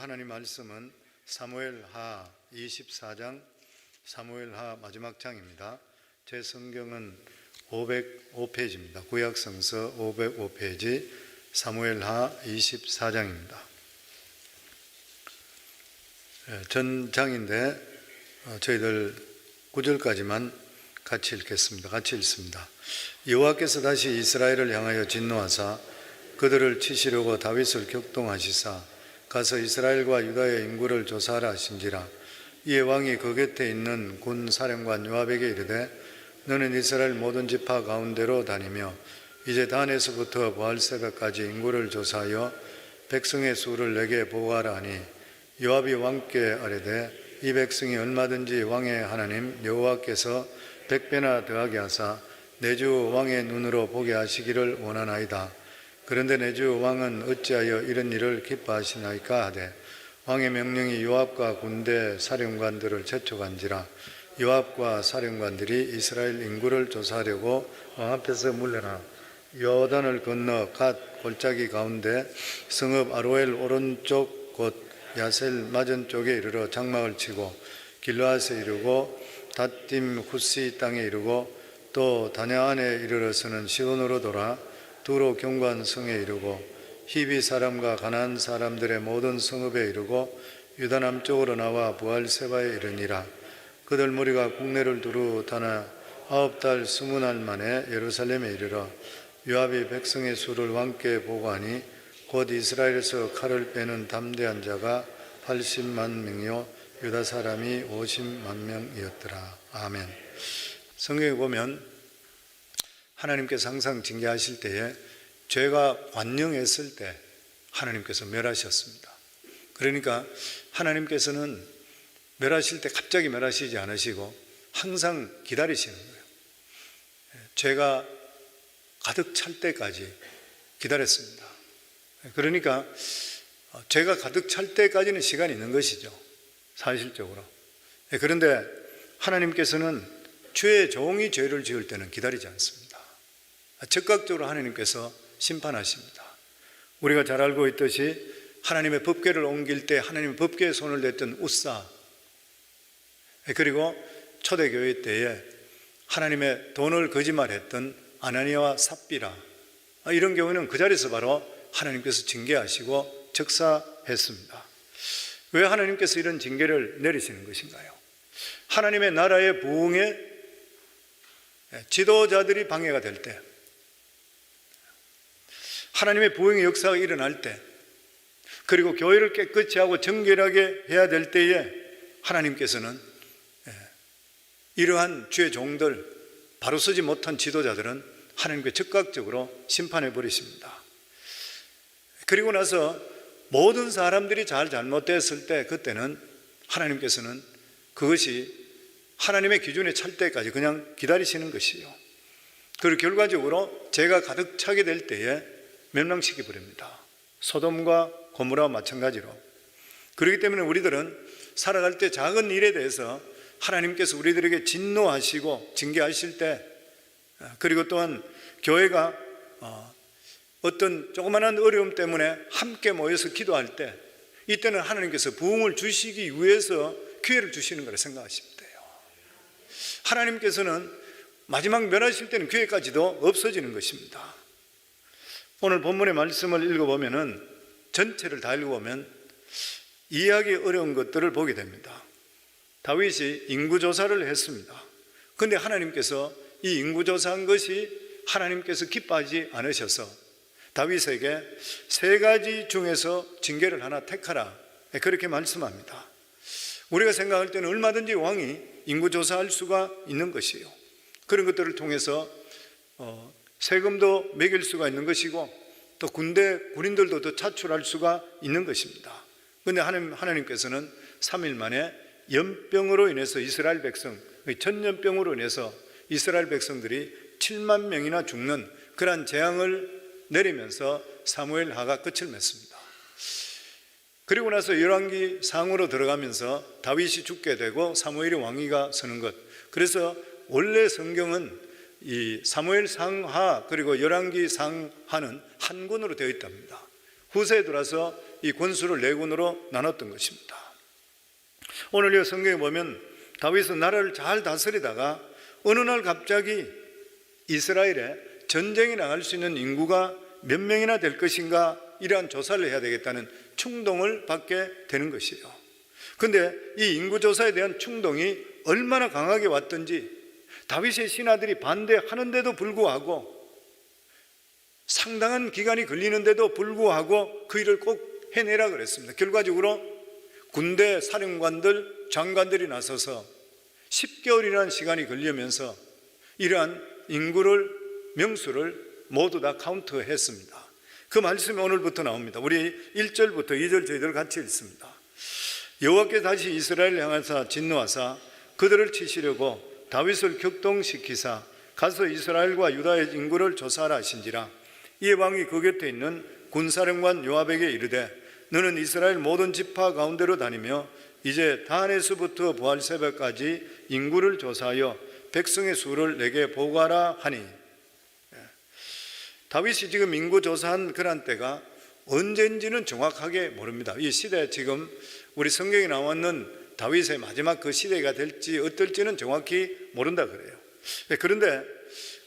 하나님 말씀은 사무엘하 24장, 사무엘하 마지막 장입니다. 제 성경은 505페이지입니다. 구약성서 505페이지 사무엘하 24장입니다. 전 장인데 저희들 9절까지만 같이 읽겠습니다. 같이 읽습니다. 여호와께서 다시 이스라엘을 향하여 진노하사 그들을 치시려고 다윗을 격동하시사 가서 이스라엘과 유다의 인구를 조사하라 하신지라. 이에 왕이 그 곁에 있는 군 사령관 요압에게 이르되 너는 이스라엘 모든 지파 가운데로 다니며 이제 단에서부터 브알세바까지 인구를 조사하여 백성의 수를 내게 보고하라 하니 요압이 왕께 아뢰되 이 백성이 얼마든지 왕의 하나님 여호와께서 100배나 더하게 하사 내 주 왕의 눈으로 보게 하시기를 원하나이다. 그런데 내 주 왕은 어찌하여 이런 일을 기뻐하시나이까 하되 왕의 명령이 요압과 군대 사령관들을 재촉한지라. 요압과 사령관들이 이스라엘 인구를 조사하려고 왕 앞에서 물러나 요단을 건너 갓 골짜기 가운데 성읍 아로엘 오른쪽 곧 야셀 맞은 쪽에 이르러 장막을 치고 길르앗에 이르고 닷딤 후시 땅에 이르고 또 다냐안에 이르러서는 시온으로 돌아 두로 경관 성에 이르고 히비 사람과 가나안 사람들의 모든 성읍에 이르고 유다 남쪽으로 나와 브알세바에 이르니라. 그들 무리가 국내를 두루 다나 9달 20날 만에 예루살렘에 이르러 요압이 백성의 수를 왕께 보고하니 곧 이스라엘에서 칼을 빼는 담대한 자가 80만 명이요 유다 사람이 50만 명이었더라. 아멘. 성경에 보면 하나님께서 항상 징계하실 때에 죄가 관영했을 때 하나님께서 멸하셨습니다. 그러니까 하나님께서는 멸하실 때 갑자기 멸하시지 않으시고 항상 기다리시는 거예요. 죄가 가득 찰 때까지 기다렸습니다. 그러니까 죄가 가득 찰 때까지는 시간이 있는 것이죠, 사실적으로. 그런데 하나님께서는 죄의 종이 죄를 지을 때는 기다리지 않습니다. 즉각적으로 하나님께서 심판하십니다. 우리가 잘 알고 있듯이 하나님의 법궤를 옮길 때 하나님의 법궤에 손을 댔던 웃사, 그리고 초대교회 때에 하나님의 돈을 거짓말했던 아나니아와 삽비라, 이런 경우는 그 자리에서 바로 하나님께서 징계하시고 즉사했습니다. 왜 하나님께서 이런 징계를 내리시는 것인가요? 하나님의 나라의 부흥에 지도자들이 방해가 될 때, 하나님의 부흥의 역사가 일어날 때, 그리고 교회를 깨끗이 하고 정결하게 해야 될 때에 하나님께서는 이러한 주의 종들, 바로 서지 못한 지도자들은 하나님께 즉각적으로 심판해 버리십니다. 그리고 나서 모든 사람들이 잘못됐을 때, 그때는 하나님께서는 그것이 하나님의 기준에 찰 때까지 그냥 기다리시는 것이요, 그리고 결과적으로 죄가 가득 차게 될 때에 멸망시켜 버립니다. 소돔과 고모라와 마찬가지로. 그렇기 때문에 우리들은 살아갈 때 작은 일에 대해서 하나님께서 우리들에게 진노하시고 징계하실 때, 그리고 또한 교회가 어떤 조그마한 어려움 때문에 함께 모여서 기도할 때, 이때는 하나님께서 부흥을 주시기 위해서 기회를 주시는 거라 생각하시면 돼요. 하나님께서는 마지막 멸하실 때는 기회까지도 없어지는 것입니다. 오늘 본문의 말씀을 읽어보면, 전체를 다 읽어보면 이해하기 어려운 것들을 보게 됩니다. 다윗이 인구조사를 했습니다. 그런데 하나님께서 이 인구조사한 것이 하나님께서 기뻐하지 않으셔서 다윗에게 3가지 중에서 징계를 하나 택하라, 그렇게 말씀합니다. 우리가 생각할 때는 얼마든지 왕이 인구조사할 수가 있는 것이에요. 그런 것들을 통해서 세금도 매길 수가 있는 것이고, 또 군인들도 더 차출할 수가 있는 것입니다. 그런데 하나님께서는 3일 만에 연병으로 인해서 이스라엘 백성, 전염병으로 인해서 이스라엘 백성들이 7만 명이나 죽는 그러한 재앙을 내리면서 사무엘하가 끝을 맺습니다. 그리고 나서 열왕기 상으로 들어가면서 다윗이 죽게 되고 사무엘이 왕위가 서는 것. 그래서 원래 성경은 이 사무엘 상하 그리고 열왕기 상하는 한 권으로 되어 있답니다. 후세에 들어서 이 권수를 네 군으로 나눴던 것입니다. 오늘 이 성경에 보면 다윗은 나라를 잘 다스리다가 어느 날 갑자기 이스라엘에 전쟁이 나갈 수 있는 인구가 몇 명이나 될 것인가 이러한 조사를 해야 되겠다는 충동을 받게 되는 것이에요. 그런데 이 인구조사에 대한 충동이 얼마나 강하게 왔든지 다윗의 신하들이 반대하는데도 불구하고 상당한 기간이 걸리는데도 불구하고 그 일을 꼭 해내라 그랬습니다. 결과적으로 군대 사령관들, 장관들이 나서서 10개월이라는 시간이 걸리면서 이러한 인구를, 명수를 모두 다 카운트했습니다. 그 말씀이 오늘부터 나옵니다. 우리 1절부터 2절 저희들 같이 읽습니다. 여호와께서 다시 이스라엘을 향하사 진노하사 그들을 치시려고 다윗을 격동시키사 가서 이스라엘과 유다의 인구를 조사하라 하신지라. 이에 왕이 그 곁에 있는 군사령관 요압에게 이르되 너는 이스라엘 모든 지파 가운데로 다니며 이제 다한에서부터 부활새벽까지 인구를 조사하여 백성의 수를 내게 보고하라 하니. 다윗이 지금 인구 조사한 그런 때가 언제인지는 정확하게 모릅니다. 이 시대, 지금 우리 성경에 나왔는 다윗의 마지막 그 시대가 될지 어떨지는 정확히 모른다 그래요. 그런데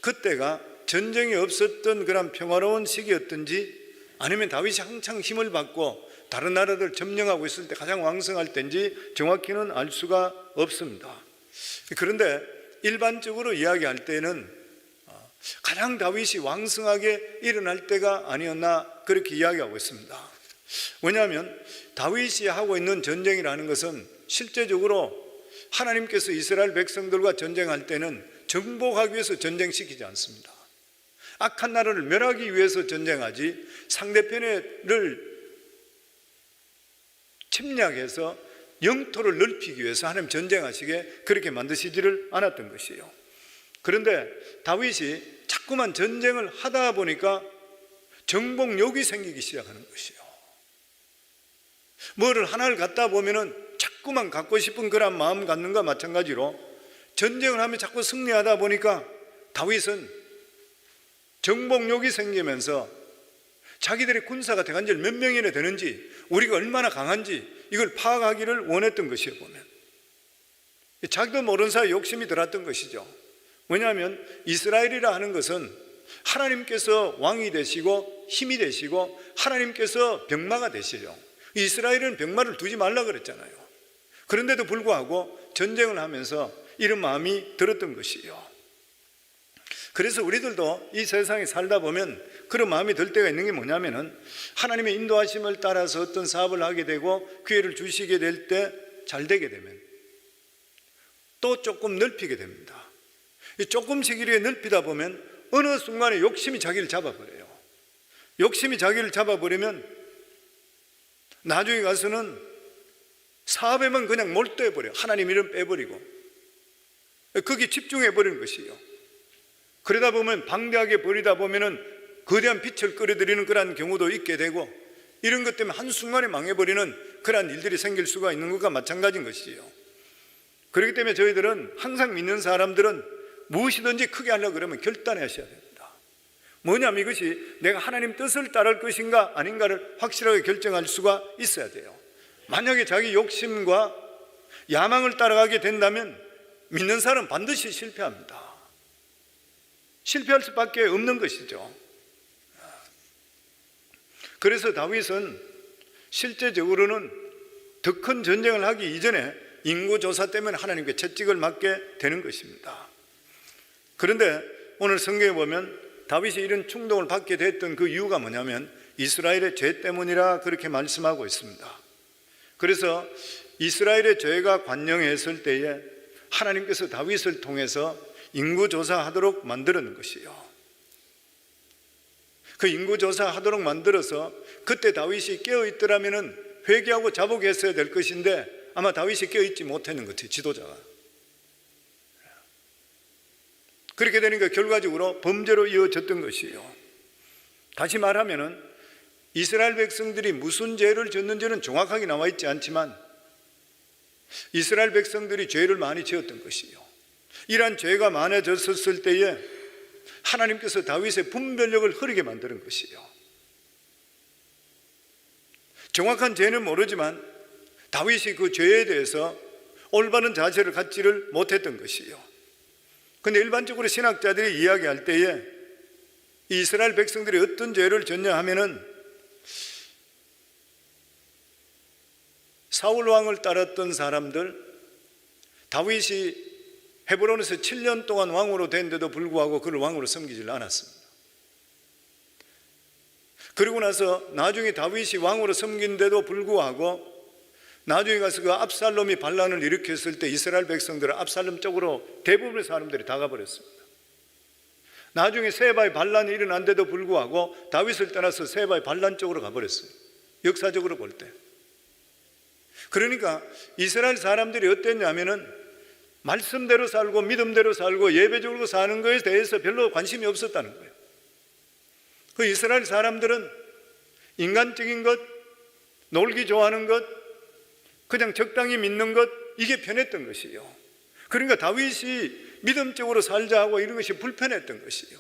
그때가 전쟁이 없었던 그런 평화로운 시기였든지 아니면 다윗이 한창 힘을 받고 다른 나라들 점령하고 있을 때 가장 왕성할 때인지 정확히는 알 수가 없습니다. 그런데 일반적으로 이야기할 때는 가장 다윗이 왕성하게 일어날 때가 아니었나 그렇게 이야기하고 있습니다. 왜냐하면 다윗이 하고 있는 전쟁이라는 것은 실제적으로 하나님께서 이스라엘 백성들과 전쟁할 때는 정복하기 위해서 전쟁시키지 않습니다. 악한 나라를 멸하기 위해서 전쟁하지 상대편을 침략해서 영토를 넓히기 위해서 하나님 전쟁하시게 그렇게 만드시지를 않았던 것이에요. 그런데 다윗이 자꾸만 전쟁을 하다 보니까 정복욕이 생기기 시작하는 것이에요. 뭐를 하나를 갖다 보면은 자꾸만 갖고 싶은 그런 마음 갖는 것과 마찬가지로 전쟁을 하면 자꾸 승리하다 보니까 다윗은 정복욕이 생기면서 자기들의 군사가 대간절 몇 명이나 되는지 우리가 얼마나 강한지 이걸 파악하기를 원했던 것이에요. 보면 자기도 모르는 사이 욕심이 들었던 것이죠. 왜냐하면 이스라엘이라 하는 것은 하나님께서 왕이 되시고 힘이 되시고 하나님께서 병마가 되시죠. 이스라엘은 병마를 두지 말라 그랬잖아요. 그런데도 불구하고 전쟁을 하면서 이런 마음이 들었던 것이에요. 그래서 우리들도 이 세상에 살다 보면 그런 마음이 들 때가 있는 게 뭐냐면은 하나님의 인도하심을 따라서 어떤 사업을 하게 되고 기회를 주시게 될 때 잘 되게 되면 또 조금 넓히게 됩니다. 조금씩 이렇게 넓히다 보면 어느 순간에 욕심이 자기를 잡아버려요. 욕심이 자기를 잡아버리면 나중에 가서는 사업에만 그냥 몰두해버려요. 하나님 이름 빼버리고 거기에 집중해버리는 것이에요. 그러다 보면 방대하게 버리다 보면은 거대한 빛을 끌어들이는 그런 경우도 있게 되고 이런 것 때문에 한순간에 망해버리는 그런 일들이 생길 수가 있는 것과 마찬가지인 것이에요. 그렇기 때문에 저희들은 항상 믿는 사람들은 무엇이든지 크게 하려고 그러면 결단하셔야 됩니다. 뭐냐면 이것이 내가 하나님 뜻을 따를 것인가 아닌가를 확실하게 결정할 수가 있어야 돼요. 만약에 자기 욕심과 야망을 따라가게 된다면 믿는 사람은 반드시 실패합니다. 실패할 수밖에 없는 것이죠. 그래서 다윗은 실제적으로는 더 큰 전쟁을 하기 이전에 인구조사 때문에 하나님께 채찍을 맞게 되는 것입니다. 그런데 오늘 성경에 보면 다윗이 이런 충동을 받게 됐던 그 이유가 뭐냐면 이스라엘의 죄 때문이라 그렇게 말씀하고 있습니다. 그래서 이스라엘의 죄가 관영했을 때에 하나님께서 다윗을 통해서 인구조사하도록 만들었는 것이에요. 그 인구조사하도록 만들어서 그때 다윗이 깨어있더라면 회개하고 자복했어야 될 것인데 아마 다윗이 깨어있지 못했는 것 같아요. 지도자가. 그렇게 되니까 결과적으로 범죄로 이어졌던 것이에요. 다시 말하면은 이스라엘 백성들이 무슨 죄를 졌는지는 정확하게 나와 있지 않지만 이스라엘 백성들이 죄를 많이 지었던 것이에요. 이러한 죄가 많아졌을 때에 하나님께서 다윗의 분별력을 흐리게 만드는 것이에요. 정확한 죄는 모르지만 다윗이 그 죄에 대해서 올바른 자세를 갖지를 못했던 것이요. 그런데 일반적으로 신학자들이 이야기할 때에 이스라엘 백성들이 어떤 죄를 졌냐 하면은 사울 왕을 따랐던 사람들, 다윗이 헤브론에서 7년 동안 왕으로 된데도 불구하고 그를 왕으로 섬기질 않았습니다. 그리고 나서 나중에 다윗이 왕으로 섬긴데도 불구하고 나중에 가서 그 압살롬이 반란을 일으켰을 때 이스라엘 백성들은 압살롬 쪽으로 대부분의 사람들이 다 가버렸습니다. 나중에 세바의 반란이 일어난데도 불구하고 다윗을 떠나서 세바의 반란 쪽으로 가버렸어요. 역사적으로 볼 때. 그러니까 이스라엘 사람들이 어땠냐면은 말씀대로 살고 믿음대로 살고 예배적으로 사는 것에 대해서 별로 관심이 없었다는 거예요. 그 이스라엘 사람들은 인간적인 것, 놀기 좋아하는 것, 그냥 적당히 믿는 것, 이게 편했던 것이에요. 그러니까 다윗이 믿음적으로 살자 하고 이런 것이 불편했던 것이에요.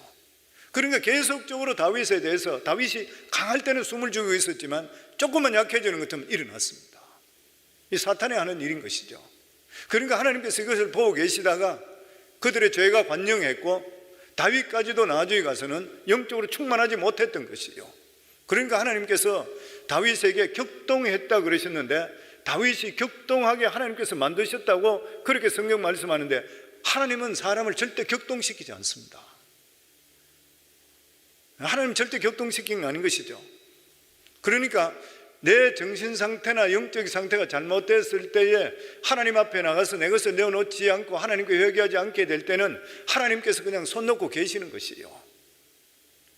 그러니까 계속적으로 다윗에 대해서, 다윗이 강할 때는 숨을 죽이고 있었지만 조금만 약해지는 것처럼 일어났습니다. 이 사탄이 하는 일인 것이죠. 그러니까 하나님께서 이것을 보고 계시다가 그들의 죄가 관영했고 다윗까지도 나중에 가서는 영적으로 충만하지 못했던 것이요. 그러니까 하나님께서 다윗에게 격동했다 그러셨는데, 다윗이 격동하게 하나님께서 만드셨다고 그렇게 성경 말씀하는데, 하나님은 사람을 절대 격동시키지 않습니다. 하나님 절대 격동시키는 게 아닌 것이죠. 그러니까 내 정신 상태나 영적 상태가 잘못됐을 때에 하나님 앞에 나가서 내 것을 내어놓지 않고 하나님께 회개하지 않게 될 때는 하나님께서 그냥 손 놓고 계시는 것이에요.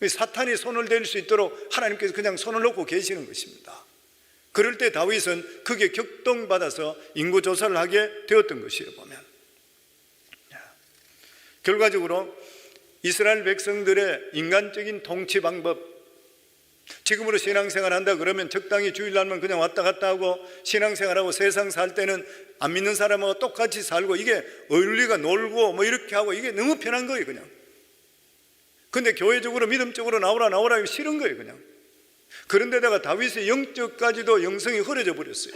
사탄이 손을 댈 수 있도록 하나님께서 그냥 손을 놓고 계시는 것입니다. 그럴 때 다윗은 크게 격동받아서 인구조사를 하게 되었던 것이에요. 보면 결과적으로 이스라엘 백성들의 인간적인 통치 방법, 지금으로 신앙생활 한다 그러면 적당히 주일날만 그냥 왔다 갔다 하고 신앙생활하고 세상 살 때는 안 믿는 사람하고 똑같이 살고, 이게 어울리가 놀고 뭐 이렇게 하고, 이게 너무 편한 거예요 그냥. 근데 교회적으로 믿음적으로 나오라 이거 싫은 거예요 그냥. 그런데다가 다윗의 영적까지도 영성이 흐려져 버렸어요.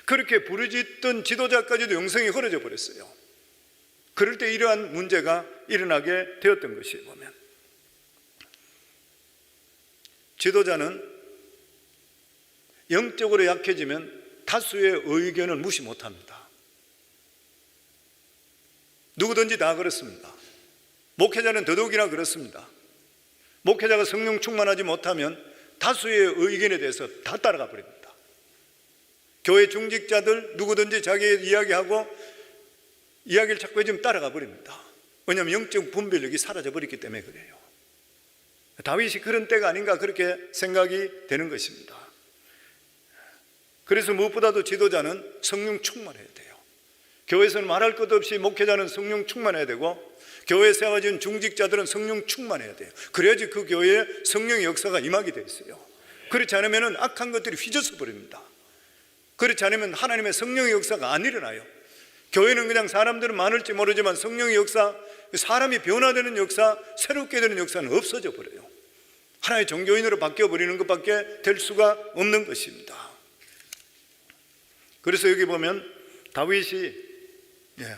그렇게 부르짖던 지도자까지도 영성이 흐려져 버렸어요. 그럴 때 이러한 문제가 일어나게 되었던 것이에요. 보면 지도자는 영적으로 약해지면 다수의 의견을 무시 못합니다. 누구든지 다 그렇습니다. 목회자는 더더욱이나 그렇습니다. 목회자가 성령 충만하지 못하면 다수의 의견에 대해서 다 따라가 버립니다. 교회 중직자들 누구든지 자기의 이야기하고 이야기를 자꾸 해주면 따라가 버립니다. 왜냐하면 영적 분별력이 사라져 버렸기 때문에 그래요. 다윗이 그런 때가 아닌가 그렇게 생각이 되는 것입니다. 그래서 무엇보다도 지도자는 성령 충만해야 돼요. 교회에서는 말할 것 없이 목회자는 성령 충만해야 되고, 교회에 세워진 중직자들은 성령 충만해야 돼요. 그래야지 그 교회에 성령의 역사가 임하게 돼 있어요. 그렇지 않으면 악한 것들이 휘젓어 버립니다. 그렇지 않으면 하나님의 성령의 역사가 안 일어나요. 교회는 그냥 사람들은 많을지 모르지만 성령의 역사, 사람이 변화되는 역사, 새롭게 되는 역사는 없어져 버려요. 하나의 종교인으로 바뀌어 버리는 것밖에 될 수가 없는 것입니다. 그래서 여기 보면 다윗이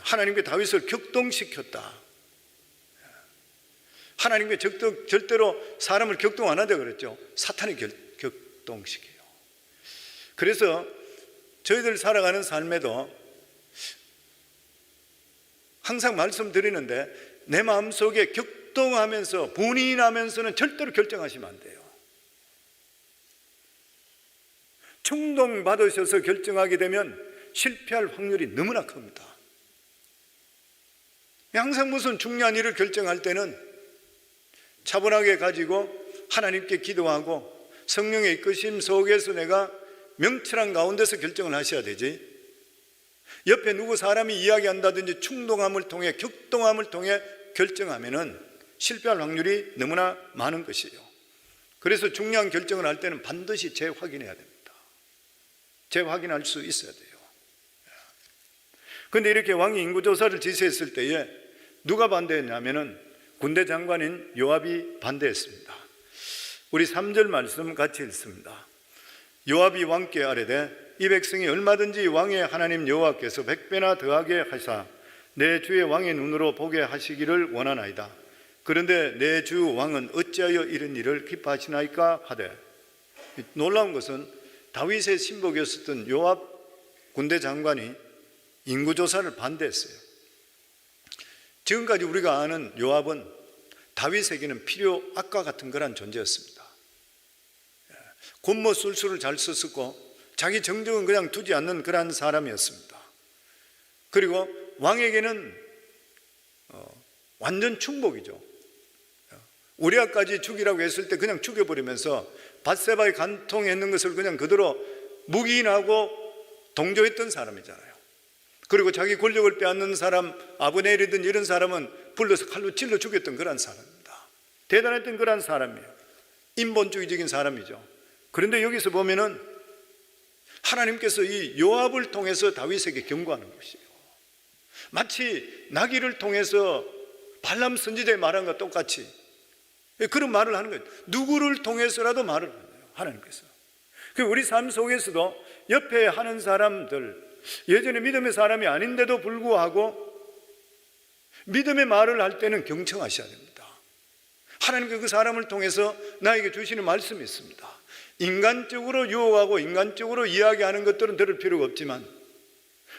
하나님께 다윗을 격동시켰다. 하나님께 절대로 사람을 격동 안 하다 그랬죠. 사탄이 격동시켜요. 그래서 저희들 살아가는 삶에도 항상 말씀드리는데, 내 마음속에 격동하면서 분인하면서는 절대로 결정하시면 안 돼요. 충동받으셔서 결정하게 되면 실패할 확률이 너무나 큽니다. 항상 무슨 중요한 일을 결정할 때는 차분하게 가지고 하나님께 기도하고 성령의 이끄심 속에서 내가 명철한 가운데서 결정을 하셔야 되지, 옆에 누구 사람이 이야기한다든지 충동함을 통해, 격동함을 통해 결정하면은 실패할 확률이 너무나 많은 것이에요. 그래서 중요한 결정을 할 때는 반드시 재확인해야 됩니다. 재확인할 수 있어야 돼요. 그런데 이렇게 왕이 인구조사를 지시했을 때에 누가 반대했냐면은 군대 장관인 요압이 반대했습니다. 우리 3절 말씀 같이 읽습니다. 요압이 왕께 아뢰되 이 백성이 얼마든지 왕의 하나님 여호와께서 100배나 더하게 하사 내 주의 왕의 눈으로 보게 하시기를 원하나이다. 그런데 내 주 왕은 어찌하여 이런 일을 기뻐하시나이까 하되, 놀라운 것은 다윗의 신복이었던 요압 군대 장관이 인구조사를 반대했어요. 지금까지 우리가 아는 요압은 다윗에게는 필요 악과 같은 그런 존재였습니다. 곤모 술수를 잘 썼었고 자기 정적은 그냥 두지 않는 그런 사람이었습니다. 그리고 왕에게는 완전 충복이죠. 우리아까지 죽이라고 했을 때 그냥 죽여버리면서 밧세바에 간통했는 것을 그냥 그대로 묵인하고 동조했던 사람이잖아요. 그리고 자기 권력을 빼앗는 사람, 아브넬이든 이런 사람은 불러서 칼로 찔러 죽였던 그런 사람입니다. 대단했던 그런 사람이에요. 인본주의적인 사람이죠. 그런데 여기서 보면은 하나님께서 이 요압을 통해서 다윗에게 경고하는 것이에요. 마치 나귀를 통해서 발람 선지자의 말한 것과 똑같이 그런 말을 하는 거예요. 누구를 통해서라도 말을 하는 거예요, 하나님께서. 우리 삶 속에서도 옆에 하는 사람들, 예전에 믿음의 사람이 아닌데도 불구하고 믿음의 말을 할 때는 경청하셔야 됩니다. 하나님께서 그 사람을 통해서 나에게 주시는 말씀이 있습니다. 인간적으로 유혹하고 인간적으로 이야기하는 것들은 들을 필요가 없지만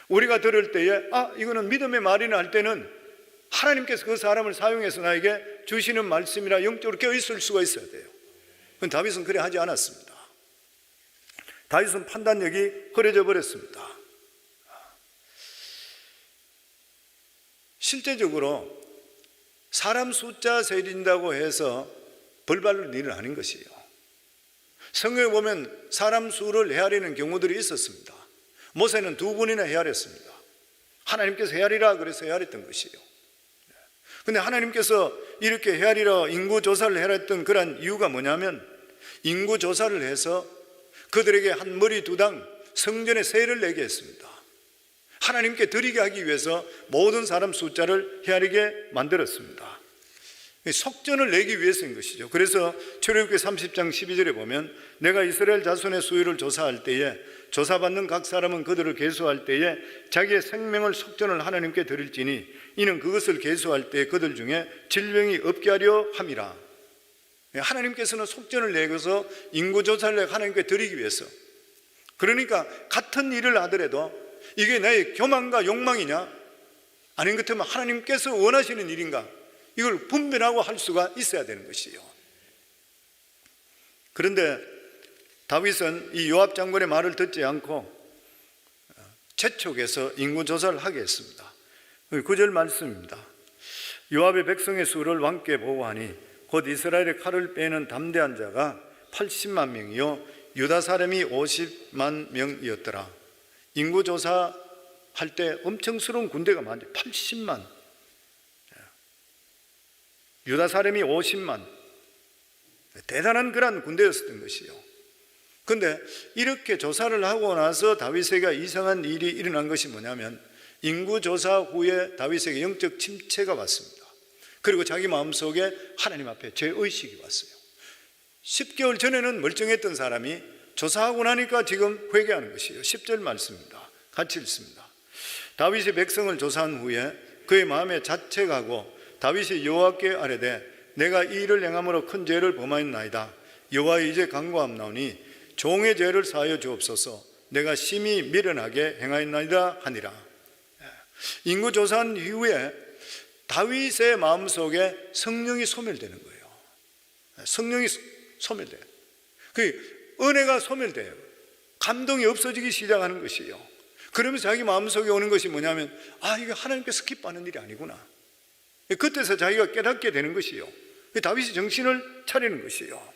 우리가 들을 때에 이거는 믿음의 말이나 할 때는 하나님께서 그 사람을 사용해서 나에게 주시는 말씀이라 영적으로 깨어있을 수가 있어야 돼요. 그런데 다윗은 그래 하지 않았습니다. 다윗은 판단력이 흐려져 버렸습니다. 실제적으로 사람 숫자 세린다고 해서 벌받을 일은 아닌 것이에요. 성경에 보면 사람 수를 헤아리는 경우들이 있었습니다. 모세는 2번이나 헤아렸습니다. 하나님께서 헤아리라 그래서 헤아렸던 것이에요. 그런데 하나님께서 이렇게 헤아리라 인구조사를 헤아렸던 그런 이유가 뭐냐면 인구조사를 해서 그들에게 한 머리 2당 성전에 세를 내게 했습니다. 하나님께 드리게 하기 위해서 모든 사람 숫자를 헤아리게 만들었습니다. 속전을 내기 위해서인 것이죠. 그래서 출애굽기 30장 12절에 보면 내가 이스라엘 자손의 수요를 조사할 때에 조사받는 각 사람은 그들을 계수할 때에 자기의 생명을 속전을 하나님께 드릴지니 이는 그것을 계수할 때 그들 중에 질병이 없게 하려 함이라. 하나님께서는 속전을 내고서 인구조사를 내고 하나님께 드리기 위해서, 그러니까 같은 일을 하더라도 이게 나의 교만과 욕망이냐 아닌 것 같으면 하나님께서 원하시는 일인가, 이걸 분별하고 할 수가 있어야 되는 것이에요. 그런데 다윗은 이 요압 장군의 말을 듣지 않고 재촉해서 인구조사를 하게 했습니다. 9절 말씀입니다. 요압의 백성의 수를 왕께 보고하니 곧 이스라엘의 칼을 빼는 담대한 자가 80만 명이요 유다 사람이 50만 명이었더라. 인구조사 할 때 엄청스러운 군대가 많죠. 80만, 유다 사람이 50만, 대단한 그런 군대였던 것이요. 그런데 이렇게 조사를 하고 나서 다윗에게 이상한 일이 일어난 것이 뭐냐면 인구조사 후에 다윗에게 영적 침체가 왔습니다. 그리고 자기 마음속에 하나님 앞에 죄의식이 왔어요. 10개월 전에는 멀쩡했던 사람이 조사하고 나니까 지금 회개하는 것이에요. 10절 말씀입니다. 같이 읽습니다. 다윗이 백성을 조사한 후에 그의 마음에 자책하고 다윗이 여호와께 아뢰되 내가 이 일을 행함으로 큰 죄를 범하였나이다. 여호와의 이제 간구함나오니 종의 죄를 사하여 주옵소서. 내가 심히 미련하게 행하였나이다 하니라. 인구조사한 이후에 다윗의 마음속에 성령이 소멸되는 거예요. 성령이 소멸돼요. 그 은혜가 소멸돼요. 감동이 없어지기 시작하는 것이에요. 그러면서 자기 마음속에 오는 것이 뭐냐면 이게 하나님께서 기뻐하는 일이 아니구나. 그때서 자기가 깨닫게 되는 것이요. 다윗이 정신을 차리는 것이요.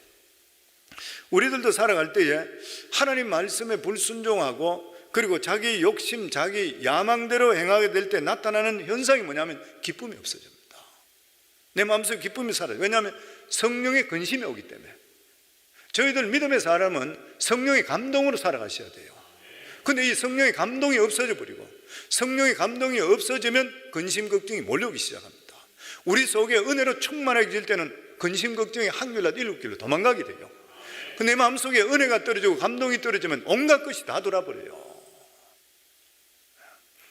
우리들도 살아갈 때에 하나님 말씀에 불순종하고 그리고 자기 욕심, 자기 야망대로 행하게 될 때 나타나는 현상이 뭐냐면 기쁨이 없어집니다. 내 마음속에 기쁨이 사라져요. 왜냐하면 성령의 근심이 오기 때문에. 저희들 믿음의 사람은 성령의 감동으로 살아가셔야 돼요. 근데 이 성령의 감동이 없어져 버리고 성령의 감동이 없어지면 근심, 걱정이 몰려오기 시작합니다. 우리 속에 은혜로 충만하게 될 때는 근심, 걱정이 한길로 일곱길로 도망가게 돼요. 그 내 마음속에 은혜가 떨어지고 감동이 떨어지면 온갖 것이 다 돌아버려요.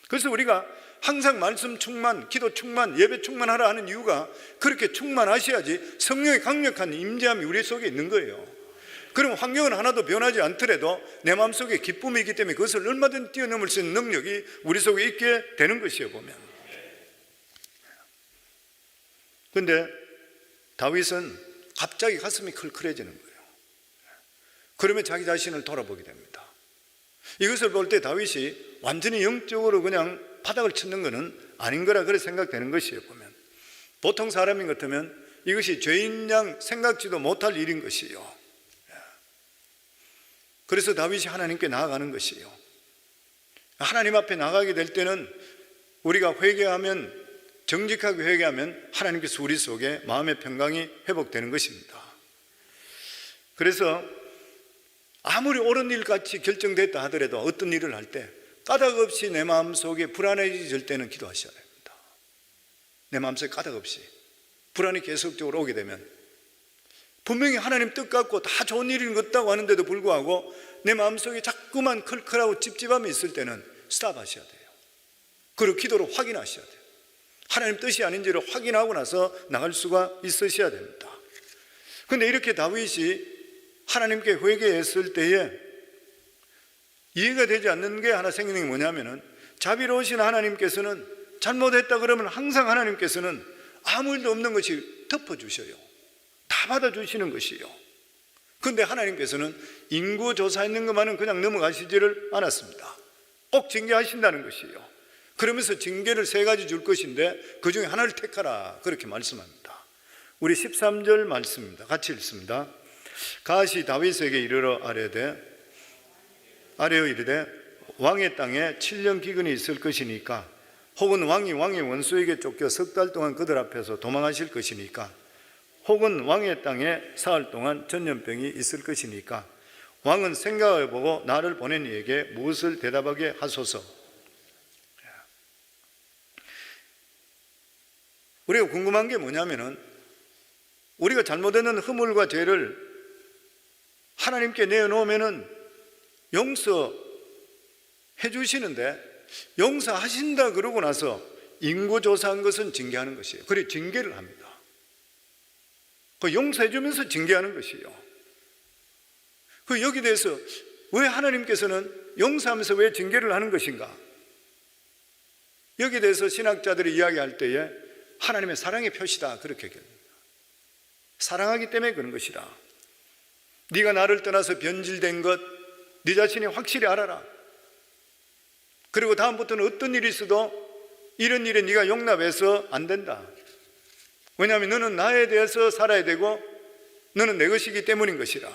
그래서 우리가 항상 말씀 충만, 기도 충만, 예배 충만하라 하는 이유가 그렇게 충만하셔야지 성령의 강력한 임재함이 우리 속에 있는 거예요. 그럼 환경은 하나도 변하지 않더라도 내 마음속에 기쁨이 있기 때문에 그것을 얼마든지 뛰어넘을 수 있는 능력이 우리 속에 있게 되는 것이에요, 보면. 그런데 다윗은 갑자기 가슴이 클클해지는 거예요. 그러면 자기 자신을 돌아보게 됩니다. 이것을 볼 때 다윗이 완전히 영적으로 그냥 바닥을 쳤는 것은 아닌 거라 그렇게 생각되는 것이에요, 보면. 보통 사람인 것 같으면 이것이 죄인 양 생각지도 못할 일인 것이에요. 그래서 다윗이 하나님께 나아가는 것이에요. 하나님 앞에 나가게 될 때는 우리가 회개하면, 정직하게 회개하면 하나님께서 우리 속에 마음의 평강이 회복되는 것입니다. 그래서 아무리 옳은 일같이 결정됐다 하더라도 어떤 일을 할 때 까닭 없이 내 마음속에 불안해질 때는 기도하셔야 됩니다. 내 마음속에 까닭 없이 불안이 계속적으로 오게 되면 분명히 하나님 뜻 갖고 다 좋은 일인 것 같다고 하는데도 불구하고 내 마음속에 자꾸만 클클하고 찝찝함이 있을 때는 스탑하셔야 돼요. 그리고 기도로 확인하셔야 돼요. 하나님 뜻이 아닌지를 확인하고 나서 나갈 수가 있으셔야 됩니다. 그런데 이렇게 다윗이 하나님께 회개했을 때에 이해가 되지 않는 게 하나 생기는 게 뭐냐면은, 자비로우신 하나님께서는 잘못했다 그러면 항상 하나님께서는 아무 일도 없는 것이 덮어주셔요. 다 받아주시는 것이에요. 그런데 하나님께서는 인구조사했는 것만은 그냥 넘어가시지를 않았습니다. 꼭 징계하신다는 것이에요. 그러면서 징계를 3가지 줄 것인데 그 중에 하나를 택하라, 그렇게 말씀합니다. 우리 13절 말씀입니다. 같이 읽습니다. 가시 다윗에게 이르러 아뢰어 이르되 왕의 땅에 7년 기근이 있을 것이니까, 혹은 왕이 왕의 원수에게 쫓겨 석 달 동안 그들 앞에서 도망하실 것이니까, 혹은 왕의 땅에 사흘 동안 전염병이 있을 것이니까 왕은 생각해 보고 나를 보낸 이에게 무엇을 대답하게 하소서. 우리가 궁금한 게 뭐냐면은, 우리가 잘못했는 허물과 죄를 하나님께 내어놓으면은 용서해 주시는데, 용서하신다 그러고 나서 인구조사한 것은 징계하는 것이에요. 그래, 징계를 합니다. 그 용서해 주면서 징계하는 것이에요. 그 여기 대해서 왜 하나님께서는 용서하면서 왜 징계를 하는 것인가? 여기 대해서 신학자들이 이야기할 때에 하나님의 사랑의 표시다, 그렇게 얘기합니다. 사랑하기 때문에 그런 것이다. 네가 나를 떠나서 변질된 것 네 자신이 확실히 알아라. 그리고 다음부터는 어떤 일이 있어도 이런 일에 네가 용납해서 안 된다. 왜냐하면 너는 나에 대해서 살아야 되고 너는 내 것이기 때문인 것이라.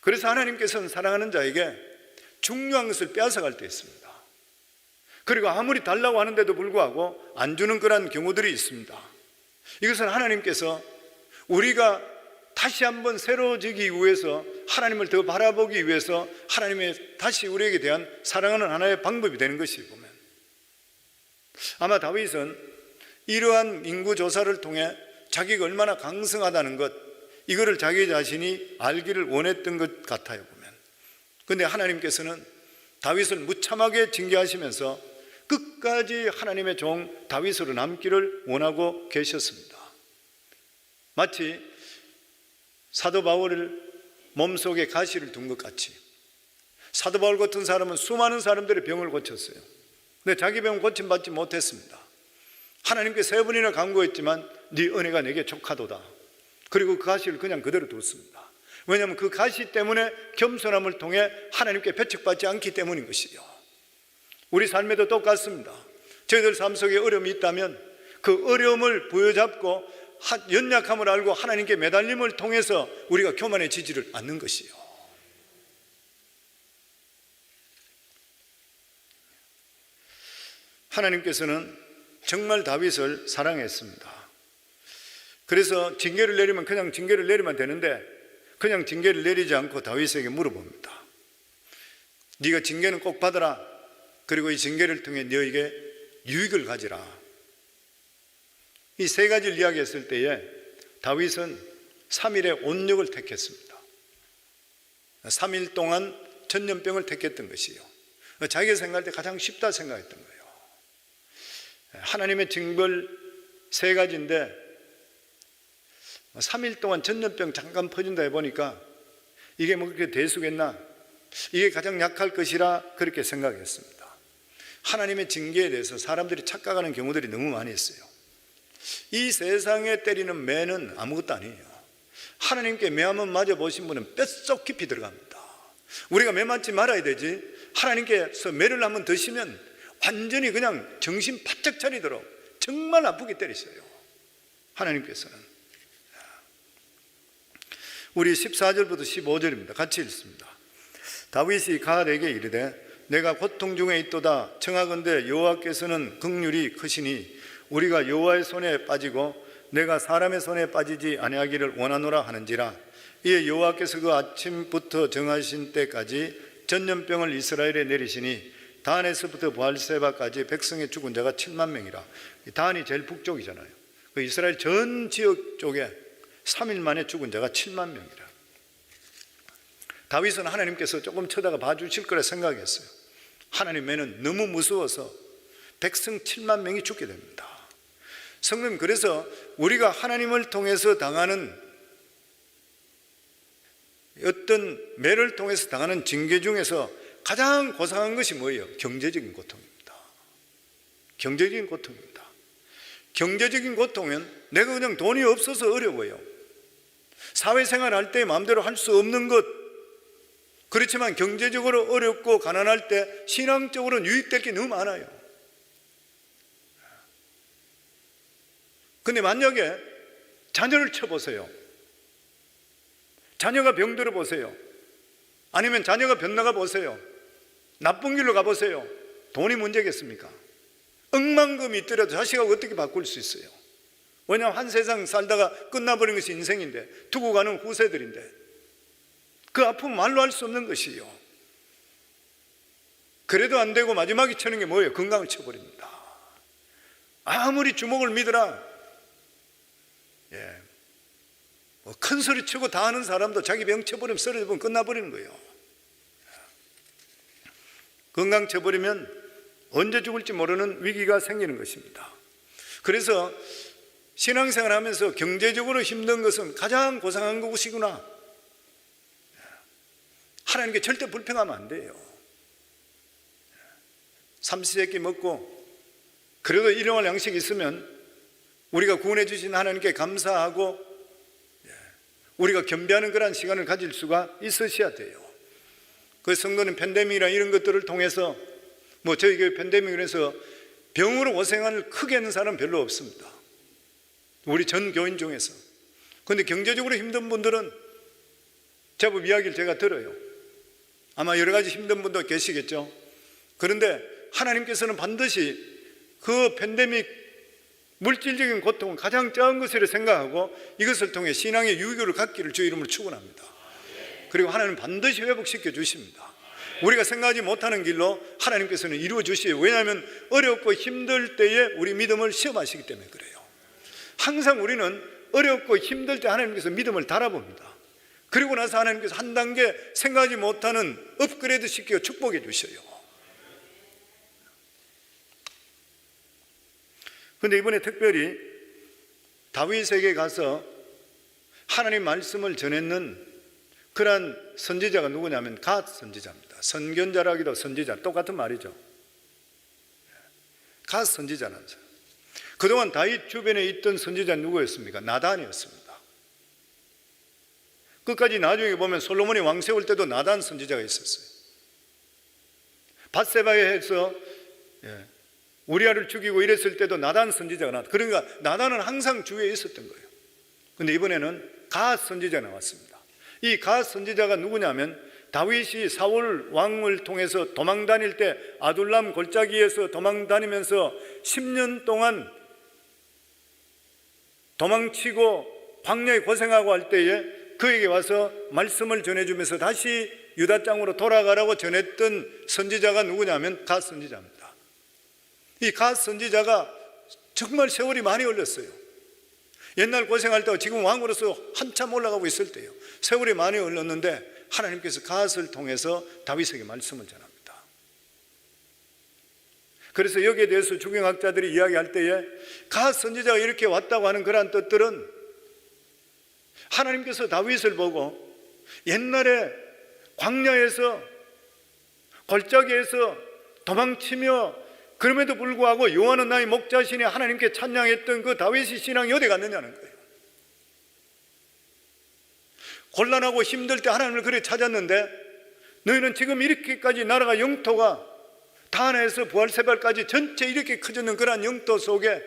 그래서 하나님께서는 사랑하는 자에게 중요한 것을 빼앗아갈 때 있습니다. 그리고 아무리 달라고 하는데도 불구하고 안 주는 그런 경우들이 있습니다. 이것은 하나님께서 우리가 다시 한번 새로워지기 위해서, 하나님을 더 바라보기 위해서 하나님의 다시 우리에게 대한 사랑하는 하나의 방법이 되는 것이 보면, 아마 다윗은 이러한 인구조사를 통해 자기가 얼마나 강성하다는 것, 이거를 자기 자신이 알기를 원했던 것 같아요, 보면. 그런데 하나님께서는 다윗을 무참하게 징계하시면서 끝까지 하나님의 종 다윗으로 남기를 원하고 계셨습니다. 마치 사도 바울을 몸속에 가시를 둔 것 같이, 사도 바울 같은 사람은 수많은 사람들의 병을 고쳤어요. 근데 자기 병은 고침받지 못했습니다. 하나님께 3번이나 간구했지만 네 은혜가 내게 족하도다. 그리고 그 가시를 그냥 그대로 뒀습니다. 왜냐하면 그 가시 때문에 겸손함을 통해 하나님께 배척받지 않기 때문인 것이요. 우리 삶에도 똑같습니다. 저희들 삶 속에 어려움이 있다면 그 어려움을 부여잡고 연약함을 알고 하나님께 매달림을 통해서 우리가 교만해지지를 않는 것이요. 하나님께서는 정말 다윗을 사랑했습니다. 그래서 징계를 내리면 그냥 징계를 내리면 되는데, 그냥 징계를 내리지 않고 다윗에게 물어봅니다. 네가 징계는 꼭 받아라. 그리고 이 징계를 통해 너에게 유익을 가지라. 이 3가지를 이야기했을 때에 다윗은 3일의 온력을 택했습니다. 3일 동안 전염병을 택했던 것이요, 자기가 생각할 때 가장 쉽다 생각했던 거예요. 하나님의 징벌 3가지인데 3일 동안 전염병 잠깐 퍼진다 해보니까 이게 뭐 그렇게 대수겠나, 이게 가장 약할 것이라 그렇게 생각했습니다. 하나님의 징계에 대해서 사람들이 착각하는 경우들이 너무 많이 있어요. 이 세상에 때리는 매는 아무것도 아니에요. 하나님께 매 한번 맞아보신 분은 뼛속 깊이 들어갑니다. 우리가 매 맞지 말아야 되지, 하나님께서 매를 한번 드시면 완전히 그냥 정신 바짝 차리도록 정말 아프게 때리셔요, 하나님께서는. 우리 14절부터 15절입니다. 같이 읽습니다. 다윗이 갓에게 이르되 내가 고통 중에 있도다. 청하건대 여호와께서는 긍휼이 크시니 우리가 여호와의 손에 빠지고 내가 사람의 손에 빠지지 아니하기를 원하노라 하는지라. 이에 여호와께서 그 아침부터 정하신 때까지 전염병을 이스라엘에 내리시니 단에서부터 부알세바까지 백성의 죽은 자가 7만 명이라. 단이 제일 북쪽이잖아요. 그 이스라엘 전 지역 쪽에 3일 만에 죽은 자가 7만 명이라. 다윗은 하나님께서 조금 쳐다가 봐주실 거라 생각했어요. 하나님에는 너무 무서워서 백성 7만 명이 죽게 됩니다. 성도님, 그래서 우리가 하나님을 통해서 당하는 어떤 매를 통해서 당하는 징계 중에서 가장 고상한 것이 뭐예요? 경제적인 고통입니다. 경제적인 고통입니다. 경제적인 고통은 내가 그냥 돈이 없어서 어려워요. 사회생활 할 때 마음대로 할 수 없는 것, 그렇지만 경제적으로 어렵고 가난할 때 신앙적으로는 유익될 게 너무 많아요. 근데 만약에 자녀를 쳐보세요. 자녀가 병들어 보세요. 아니면 자녀가 변나가 보세요. 나쁜 길로 가보세요. 돈이 문제겠습니까? 억만금이 있더라도 자식하고 어떻게 바꿀 수 있어요? 왜냐하면 한 세상 살다가 끝나버린 것이 인생인데, 두고 가는 후세들인데 그 아픔 말로 할 수 없는 것이요. 그래도 안 되고 마지막에 치는 게 뭐예요? 건강을 쳐버립니다. 아무리 주먹을 믿으라, 큰 소리 치고 다 하는 사람도 자기 병 쳐버리면 쓰러져버리면 끝나버리는 거예요. 건강 쳐버리면 언제 죽을지 모르는 위기가 생기는 것입니다. 그래서 신앙생활 하면서 경제적으로 힘든 것은 가장 고상한 것이구나. 하나님께 절대 불평하면 안 돼요. 삼시세끼 먹고 그래도 일용할 양식이 있으면 우리가 구원해 주신 하나님께 감사하고 우리가 겸비하는 그런 시간을 가질 수가 있으셔야 돼요. 그 성도는 팬데믹이나 이런 것들을 통해서 저희 교회 팬데믹을 해서 병으로 고생을 크게 하는 사람은 별로 없습니다, 우리 전 교인 중에서. 그런데 경제적으로 힘든 분들은 제법 이야기를 제가 들어요. 아마 여러 가지 힘든 분도 계시겠죠. 그런데 하나님께서는 반드시 그 팬데믹 물질적인 고통은 가장 작은 것으로 생각하고 이것을 통해 신앙의 유교를 갖기를 주의 이름으로 축원합니다. 그리고 하나님은 반드시 회복시켜 주십니다. 우리가 생각하지 못하는 길로 하나님께서는 이루어 주시요. 왜냐하면 어렵고 힘들 때에 우리 믿음을 시험하시기 때문에 그래요. 항상 우리는 어렵고 힘들 때 하나님께서 믿음을 달아봅니다. 그리고 나서 하나님께서 한 단계 생각하지 못하는 업그레이드 시켜 축복해 주셔요. 그런데 이번에 특별히 다윗에게 가서 하나님 말씀을 전했는 그러한 선지자가 누구냐면 갓 선지자입니다. 선견자라기도 선지자, 똑같은 말이죠. 갓 선지자라는 사람. 그동안 다윗 주변에 있던 선지자는 누구였습니까? 나단이었습니다. 끝까지 나중에 보면 솔로몬이 왕 세울 때도 나단 선지자가 있었어요. 밧세바에서 우리아를 죽이고 이랬을 때도 나단 선지자가 나왔다. 그러니까 나단은 항상 주위에 있었던 거예요. 그런데 이번에는 갓 선지자가 나왔습니다. 이 갓 선지자가 누구냐면 다윗이 사울 왕을 통해서 도망 다닐 때 아둘람 골짜기에서 도망 다니면서 10년 동안 도망치고 광야에 고생하고 할 때에 그에게 와서 말씀을 전해주면서 다시 유다 땅으로 돌아가라고 전했던 선지자가 누구냐면 갓 선지자입니다. 이 갓 선지자가 정말 세월이 많이 걸렸어요. 옛날 고생할 때와 지금 왕으로서 한참 올라가고 있을 때요. 세월이 많이 흘렀는데 하나님께서 갓을 통해서 다윗에게 말씀을 전합니다. 그래서 여기에 대해서 주경학자들이 이야기할 때에 갓 선지자가 이렇게 왔다고 하는 그러한 뜻들은 하나님께서 다윗을 보고 옛날에 광야에서 골짜기에서 도망치며 그럼에도 불구하고 여호와는 나의 목자시니 하나님께 찬양했던 그 다윗의 신앙이 어디 갔느냐는 거예요. 곤란하고 힘들 때 하나님을 그래 찾았는데 너희는 지금 이렇게까지 나라가 영토가 다나에서 부활세발까지 전체 이렇게 커졌는 그러한 영토 속에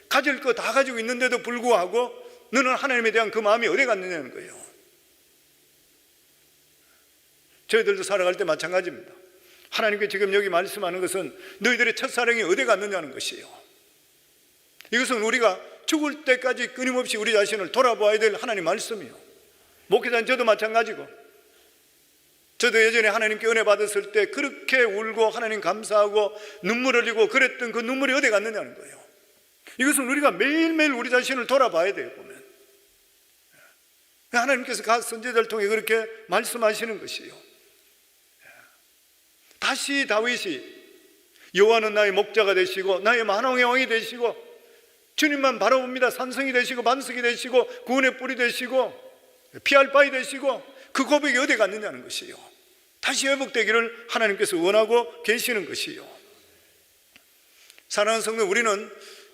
가질 거 다 가지고 있는데도 불구하고 너는 하나님에 대한 그 마음이 어디 갔느냐는 거예요. 저희들도 살아갈 때 마찬가지입니다. 하나님께 지금 여기 말씀하는 것은 너희들의 첫사랑이 어디 갔느냐는 것이에요. 이것은 우리가 죽을 때까지 끊임없이 우리 자신을 돌아보아야 될 하나님 말씀이에요. 목회자는 저도 마찬가지고, 저도 예전에 하나님께 은혜 받았을 때 그렇게 울고 하나님 감사하고 눈물 흘리고 그랬던 그 눈물이 어디 갔느냐는 거예요. 이것은 우리가 매일매일 우리 자신을 돌아봐야 돼요. 보면 하나님께서 각 선지자를 통해 그렇게 말씀하시는 것이에요. 다시 다윗이 여호와는 나의 목자가 되시고 나의 만왕의 왕이 되시고 주님만 바라봅니다. 산성이 되시고 반석이 되시고 구원의 뿔이 되시고 피할 바위 되시고 그 고백이 어디 갔느냐는 것이에요. 다시 회복되기를 하나님께서 원하고 계시는 것이에요. 사랑하는 성도, 우리는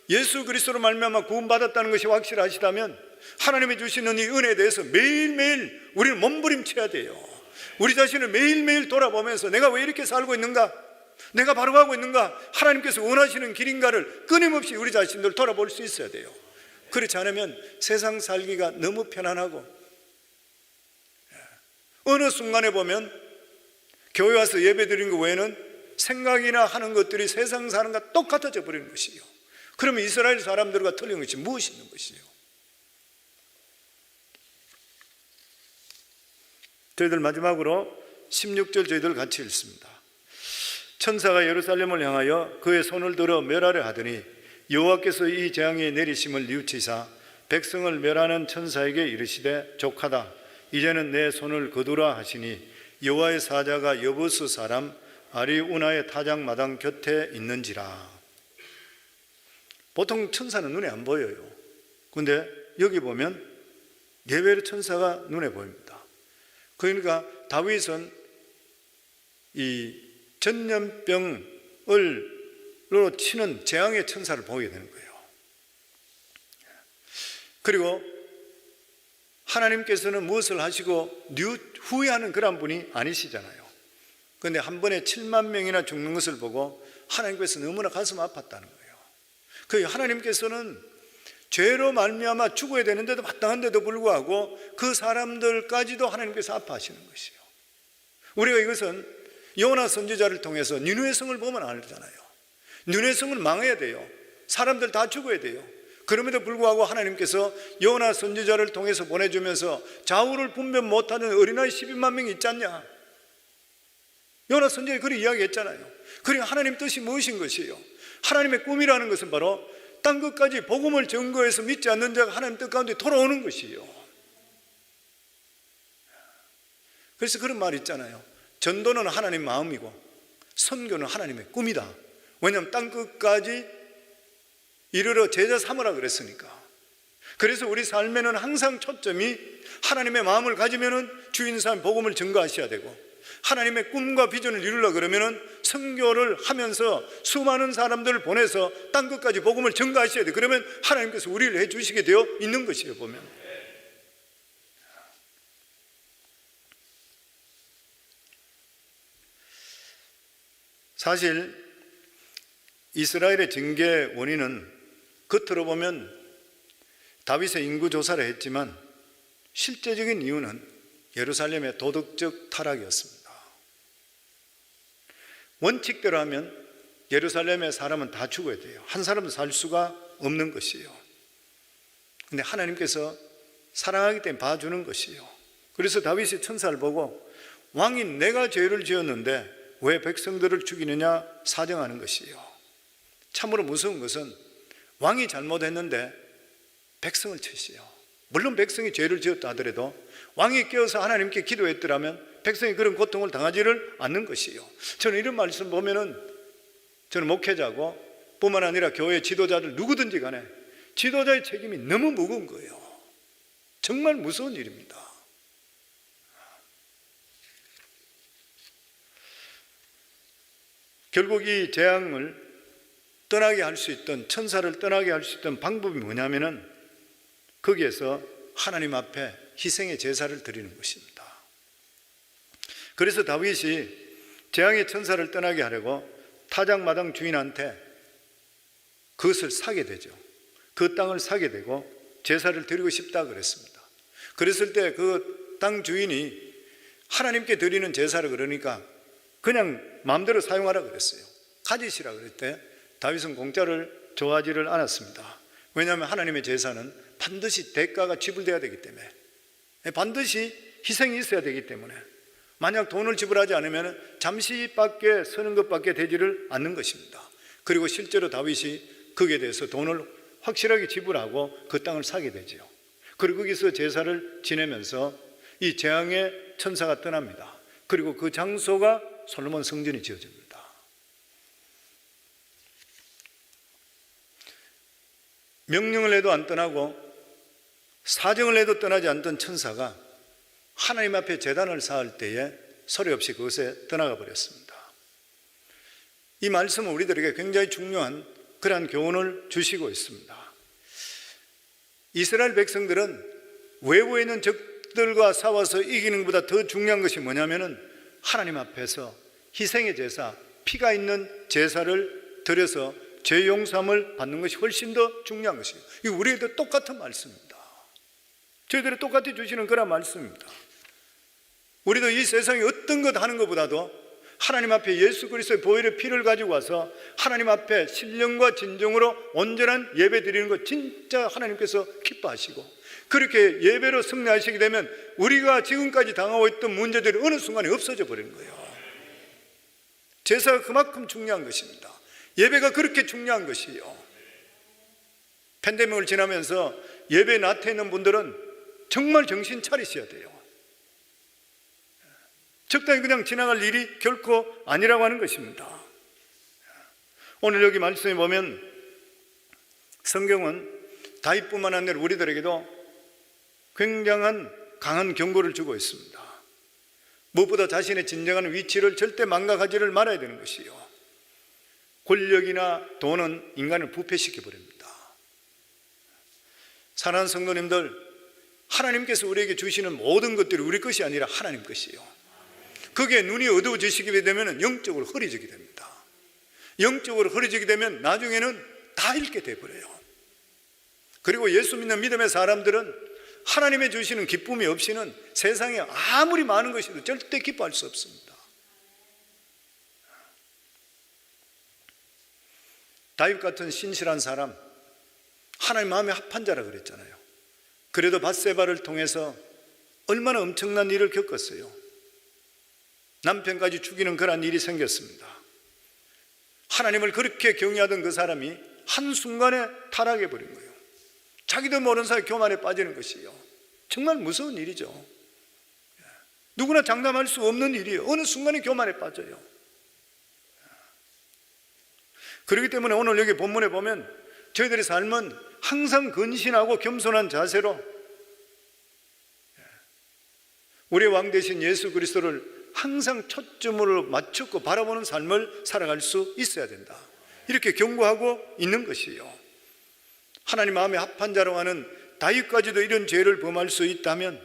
예수 그리스도로 말미암아 구원받았다는 것이 확실하시다면 하나님이 주시는 이 은혜에 대해서 매일매일 우리는 몸부림쳐야 돼요. 우리 자신을 매일매일 돌아보면서 내가 왜 이렇게 살고 있는가, 내가 바로 가고 있는가, 하나님께서 원하시는 길인가를 끊임없이 우리 자신들 돌아볼 수 있어야 돼요. 그렇지 않으면 세상 살기가 너무 편안하고 어느 순간에 보면 교회 와서 예배 드리는 것 외에는 생각이나 하는 것들이 세상 사는 것과 똑같아져 버리는 것이에요. 그러면 이스라엘 사람들과 틀린 것이 무엇이 있는 것이에요? 저희들 마지막으로 16절 저희들 같이 읽습니다. 천사가 예루살렘을 향하여 그의 손을 들어 멸하려 하더니 여호와께서 이 재앙이 내리심을 뉘우치사 백성을 멸하는 천사에게 이르시되 족하다, 이제는 내 손을 거두라 하시니 여호와의 사자가 여부스 사람 아리우나의 타작마당 곁에 있는지라. 보통 천사는 눈에 안 보여요. 그런데 여기 보면 예배의 천사가 눈에 보입니다. 그러니까 다윗은 이 전염병으로 치는 재앙의 천사를 보게 되는 거예요. 그리고 하나님께서는 무엇을 하시고 후회하는 그런 분이 아니시잖아요. 그런데 한 번에 7만 명이나 죽는 것을 보고 하나님께서 너무나 가슴 아팠다는 거예요. 그 하나님께서는 죄로 말미암아 죽어야 되는데도 마땅한데도 불구하고 그 사람들까지도 하나님께서 아파하시는 것이에요. 우리가 이것은 요나 선지자를 통해서 니느웨 성을 보면 알잖아요. 니느웨 성을 망해야 돼요. 사람들 다 죽어야 돼요. 그럼에도 불구하고 하나님께서 요나 선지자를 통해서 보내주면서 좌우를 분별 못하는 어린아이 12만 명이 있지 않냐. 요나 선지자가 그렇게 이야기했잖아요. 그러니까 하나님 뜻이 무엇인 것이에요? 하나님의 꿈이라는 것은 바로 땅 끝까지 복음을 증거해서 믿지 않는 자가 하나님 뜻 가운데 돌아오는 것이에요. 그래서 그런 말이 있잖아요. 전도는 하나님 마음이고 선교는 하나님의 꿈이다. 왜냐하면 땅 끝까지 이르러 제자 삼으라 그랬으니까. 그래서 우리 삶에는 항상 초점이 하나님의 마음을 가지면은 주인 사람 복음을 증거하셔야 되고, 하나님의 꿈과 비전을 이루려고 그러면은 선교를 하면서 수많은 사람들을 보내서 땅 끝까지 복음을 증거하셔야 돼. 그러면 하나님께서 우리를 해 주시게 되어 있는 것이에요. 보면 사실 이스라엘의 징계 원인은 겉으로 보면 다윗의 인구 조사를 했지만 실제적인 이유는 예루살렘의 도덕적 타락이었습니다. 원칙대로 하면 예루살렘의 사람은 다 죽어야 돼요. 한 사람도 살 수가 없는 것이에요. 근데 하나님께서 사랑하기 때문에 봐주는 것이에요. 그래서 다윗이 천사를 보고 왕이 내가 죄를 지었는데 왜 백성들을 죽이느냐 사정하는 것이에요. 참으로 무서운 것은 왕이 잘못했는데 백성을 치시오. 물론 백성이 죄를 지었다 하더라도 왕이 깨어서 하나님께 기도했더라면 백성이 그런 고통을 당하지를 않는 것이요. 저는 이런 말씀 보면은, 저는 목회자고 뿐만 아니라 교회 지도자들 누구든지 간에 지도자의 책임이 너무 무거운 거예요. 정말 무서운 일입니다. 결국 이 재앙을 떠나게 할 수 있던, 천사를 떠나게 할 수 있던 방법이 뭐냐면은 거기에서 하나님 앞에 희생의 제사를 드리는 것입니다. 그래서 다윗이 재앙의 천사를 떠나게 하려고 타작마당 주인한테 그것을 사게 되죠. 그 땅을 사게 되고 제사를 드리고 싶다 그랬습니다. 그랬을 때 그 땅 주인이 하나님께 드리는 제사를 그러니까 그냥 마음대로 사용하라 그랬어요. 가지시라 그랬대. 다윗은 공짜를 좋아하지를 않았습니다. 왜냐하면 하나님의 제사는 반드시 대가가 지불돼야 되기 때문에, 반드시 희생이 있어야 되기 때문에, 만약 돈을 지불하지 않으면 잠시밖에 서는 것밖에 되지를 않는 것입니다. 그리고 실제로 다윗이 거기에 대해서 돈을 확실하게 지불하고 그 땅을 사게 되죠. 그리고 거기서 제사를 지내면서 이 재앙의 천사가 떠납니다. 그리고 그 장소가 솔로몬 성전이 지어집니다. 명령을 해도 안 떠나고 사정을 해도 떠나지 않던 천사가 하나님 앞에 제단을 쌓을 때에 소리 없이 그것에 떠나가 버렸습니다. 이 말씀은 우리들에게 굉장히 중요한 그러한 교훈을 주시고 있습니다. 이스라엘 백성들은 외부에 있는 적들과 싸워서 이기는 것보다 더 중요한 것이 뭐냐면은 하나님 앞에서 희생의 제사, 피가 있는 제사를 드려서 죄 용서함을 받는 것이 훨씬 더 중요한 것이에요. 이거 우리에게도 똑같은 말씀입니다. 저희들이 똑같이 주시는 그런 말씀입니다. 우리도 이 세상에 어떤 것 하는 것보다도 하나님 앞에 예수 그리스도의 보혈의 피를 가지고 와서 하나님 앞에 신령과 진정으로 온전한 예배 드리는 것 진짜 하나님께서 기뻐하시고, 그렇게 예배로 승리하시게 되면 우리가 지금까지 당하고 있던 문제들이 어느 순간에 없어져 버리는 거예요. 제사가 그만큼 중요한 것입니다. 예배가 그렇게 중요한 것이에요. 팬데믹을 지나면서 예배 나태해 있는 분들은 정말 정신 차리셔야 돼요. 적당히 그냥 지나갈 일이 결코 아니라고 하는 것입니다. 오늘 여기 말씀에 보면 성경은 다윗뿐만 아니라 우리들에게도 굉장한 강한 경고를 주고 있습니다. 무엇보다 자신의 진정한 위치를 절대 망각하지를 말아야 되는 것이요. 권력이나 돈은 인간을 부패시켜 버립니다. 사랑하는 성도님들, 하나님께서 우리에게 주시는 모든 것들이 우리 것이 아니라 하나님 것이요. 그게 눈이 어두워지시게 되면 영적으로 흐려지게 됩니다. 영적으로 흐려지게 되면 나중에는 다 잃게 되어버려요. 그리고 예수 믿는 믿음의 사람들은 하나님의 주시는 기쁨이 없이는 세상에 아무리 많은 것이도 절대 기뻐할 수 없습니다. 다윗 같은 신실한 사람, 하나님 마음에 합한 자라 그랬잖아요. 그래도 밧세바를 통해서 얼마나 엄청난 일을 겪었어요. 남편까지 죽이는 그런 일이 생겼습니다. 하나님을 그렇게 경외하던 그 사람이 한순간에 타락해 버린 거예요. 자기도 모르는 사이에 교만에 빠지는 것이요. 정말 무서운 일이죠. 누구나 장담할 수 없는 일이에요. 어느 순간에 교만에 빠져요. 그렇기 때문에 오늘 여기 본문에 보면 저희들의 삶은 항상 근신하고 겸손한 자세로 우리의 왕 되신 예수 그리스도를 항상 초점으로 맞추고 바라보는 삶을 살아갈 수 있어야 된다. 이렇게 경고하고 있는 것이에요. 하나님 마음에 합한 자라고 하는 다윗까지도 이런 죄를 범할 수 있다면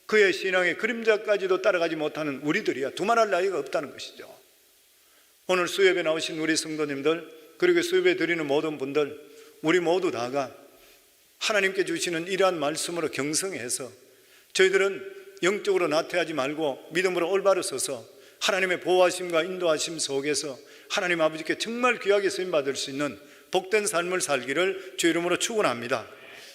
그의 신앙의 그림자까지도 따라가지 못하는 우리들이야 두말할 나위가 없다는 것이죠. 오늘 수협에 나오신 우리 성도님들, 그리고 수협에 드리는 모든 분들, 우리 모두 다가 하나님께 주시는 이러한 말씀으로 경성해서 저희들은 영적으로 나태하지 말고 믿음으로 올바로 서서 하나님의 보호하심과 인도하심 속에서 하나님 아버지께 정말 귀하게 쓰임받을 수 있는 복된 삶을 살기를 주 이름으로 축원합니다.